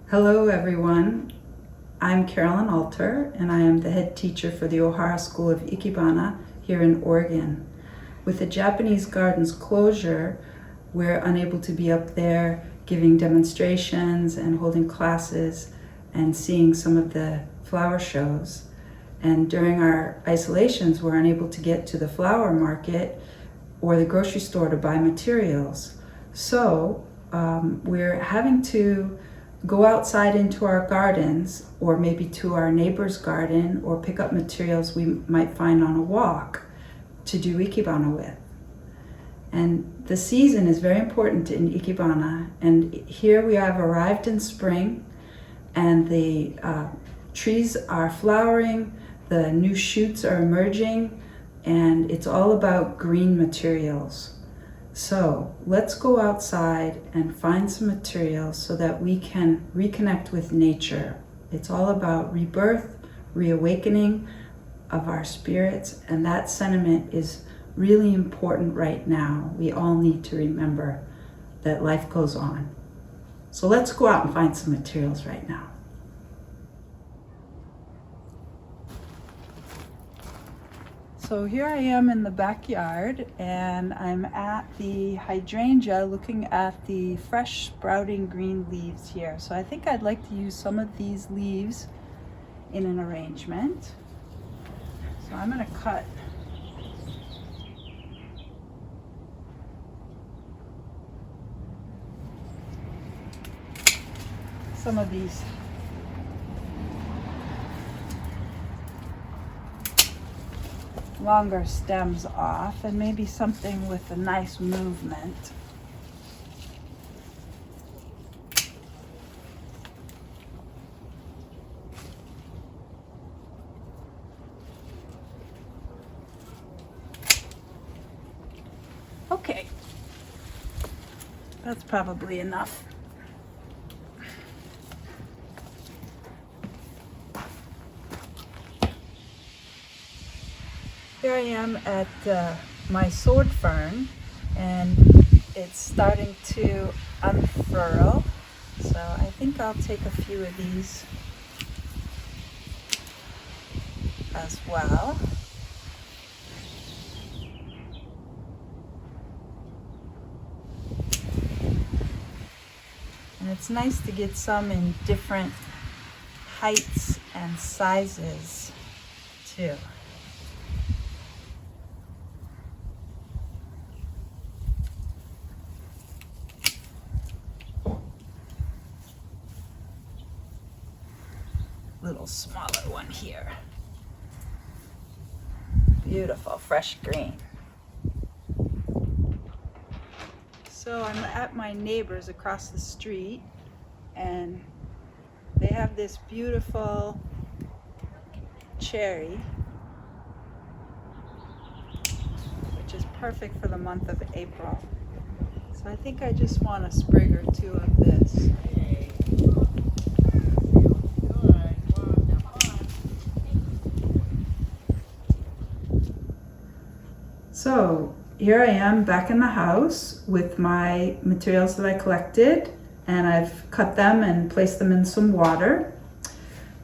Hello everyone, I'm Carolyn Alter and I am the head teacher for the Ohara School of Ikebana here in Oregon. With the Japanese gardens closure, we're unable to be up there giving demonstrations and holding classes and seeing some of the flower shows. And during our isolations, we're unable to get to the flower market or the grocery store to buy materials. So we're having to go outside into our gardens or maybe to our neighbor's garden or pick up materials we might find on a walk to do Ikebana with. And the season is very important in Ikebana, and here we have arrived in spring and the trees are flowering, the new shoots are emerging, and it's all about green materials. So let's go outside and find some materials so that we can reconnect with nature. It's all about rebirth, reawakening of our spirits, and that sentiment is really important right now. We all need to remember that life goes on. So let's go out and find some materials right now. So here I am in the backyard and I'm at the hydrangea looking at the fresh sprouting green leaves here. So I think I'd like to use some of these leaves in an arrangement. So I'm going to cut some of these longer stems off, and maybe something with a nice movement. Okay, that's probably enough. Here I am at my sword fern, and it's starting to unfurl, so I think I'll take a few of these as well. And it's nice to get some in different heights and sizes too. Little smaller one here. Beautiful, fresh green. So I'm at my neighbor's across the street, and they have this beautiful cherry, which is perfect for the month of April. So I think I just want a sprig or two of this. So here I am back in the house with my materials that I collected, and I've cut them and placed them in some water.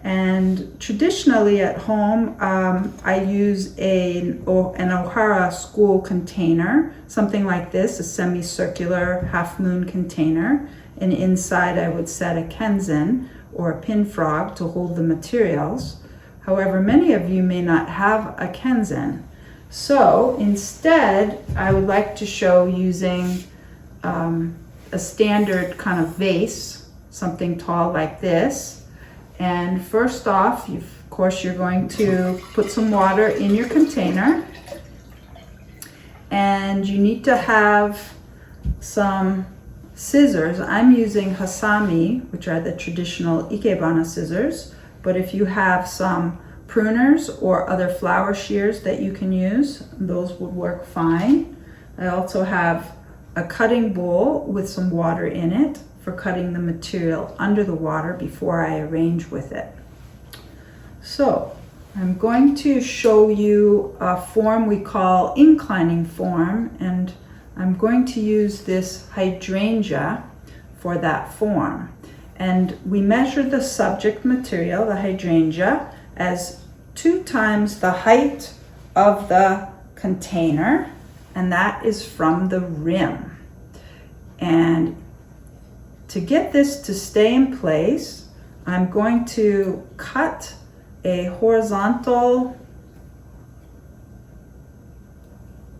And traditionally at home, I use an Ohara school container, something like this, a semicircular half moon container. And inside I would set a kenzen or a pin frog to hold the materials. However, many of you may not have a kenzen. So instead, I would like to show using a standard kind of vase, something tall like this. And first off, of course, you're going to put some water in your container. And you need to have some scissors. I'm using Hasami, which are the traditional Ikebana scissors. But if you have some pruners or other flower shears that you can use, those would work fine. I also have a cutting bowl with some water in it for cutting the material under the water before I arrange with it. So I'm going to show you a form we call inclining form, and I'm going to use this hydrangea for that form. And we measure the subject material, the hydrangea, as 2 times the height of the container, and that is from the rim. And to get this to stay in place, I'm going to cut a horizontal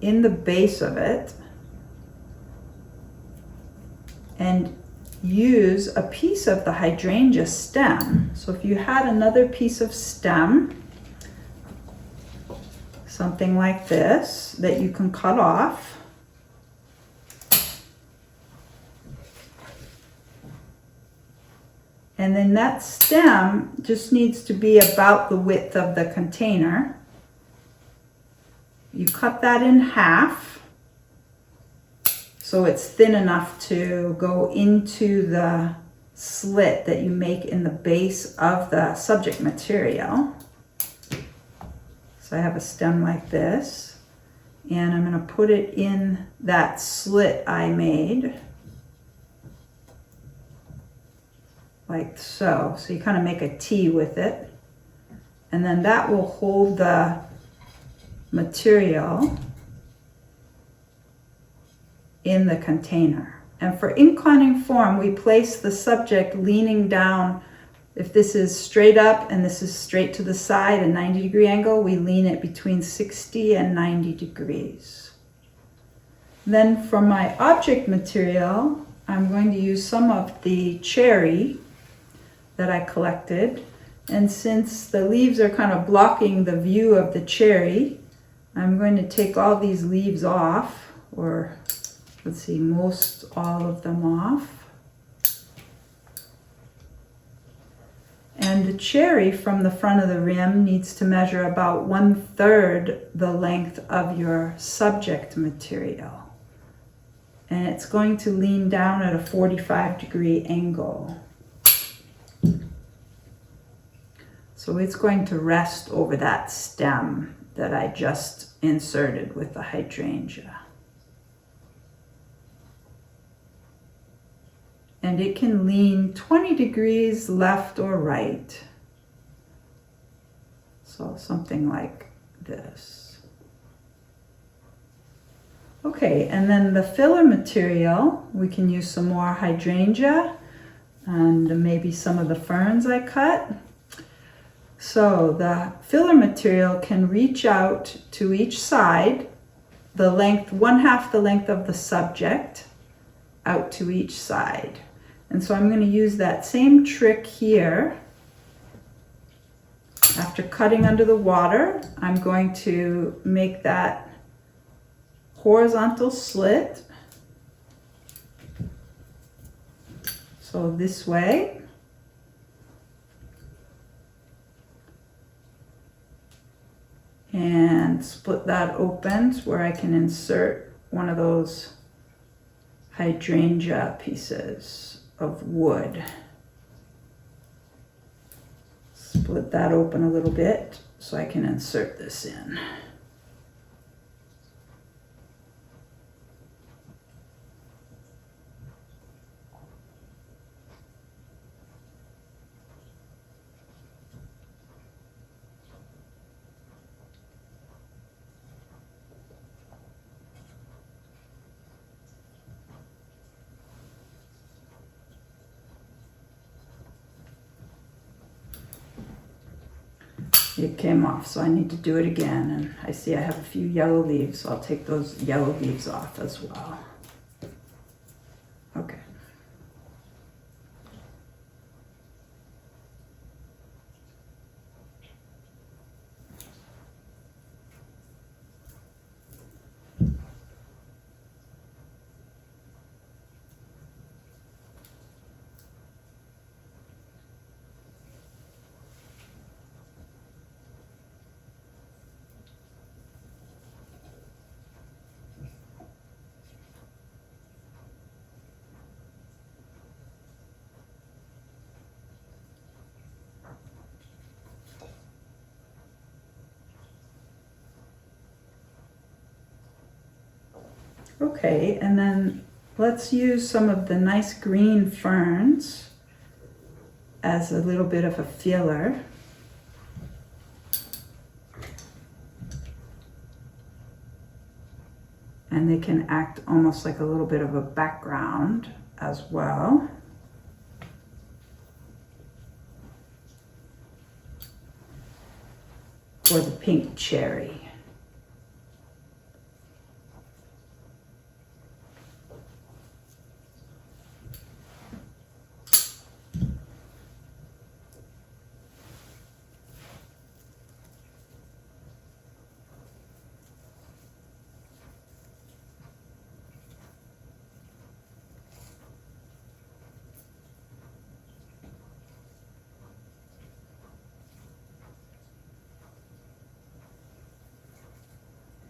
in the base of it and use a piece of the hydrangea stem. So if you had another piece of stem, something like this, that you can cut off, and then that stem just needs to be about the width of the container. You cut that in half so it's thin enough to go into the slit that you make in the base of the subject material. So I have a stem like this, and I'm going to put it in that slit I made, like so. So you kind of make a T with it, and then that will hold the material in the container. And for inclining form, we place the subject leaning down. If this is straight up and this is straight to the side, a 90-degree angle, we lean it between 60 and 90 degrees. Then for my object material, I'm going to use some of the cherry that I collected. And since the leaves are kind of blocking the view of the cherry, I'm going to take all these leaves off, or let's see, most all of them off. And the cherry from the front of the rim needs to measure about 1/3 the length of your subject material. And it's going to lean down at a 45-degree angle. So it's going to rest over that stem that I just inserted with the hydrangea. And it can lean 20 degrees left or right. So something like this. Okay, and then the filler material, we can use some more hydrangea and maybe some of the ferns I cut. So the filler material can reach out to each side, the length, 1/2 the length of the subject, out to each side. And so I'm going to use that same trick here. After cutting under the water, I'm going to make that horizontal slit. So this way. And split that open where I can insert one of those hydrangea pieces of wood. Split that open a little bit so I can insert this in. It came off, so I need to do it again. And I see I have a few yellow leaves, so I'll take those yellow leaves off as well. Okay. Okay, and then let's use some of the nice green ferns as a little bit of a filler. And they can act almost like a little bit of a background as well. For the pink cherry.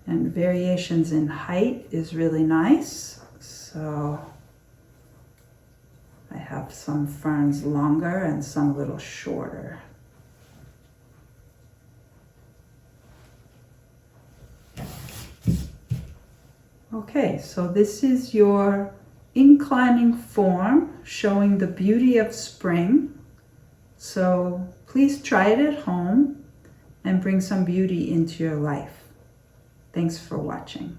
And variations in height is really nice. So I have some ferns longer and some a little shorter. Okay, so this is your inclining form showing the beauty of spring. So please try it at home and bring some beauty into your life. Thanks for watching.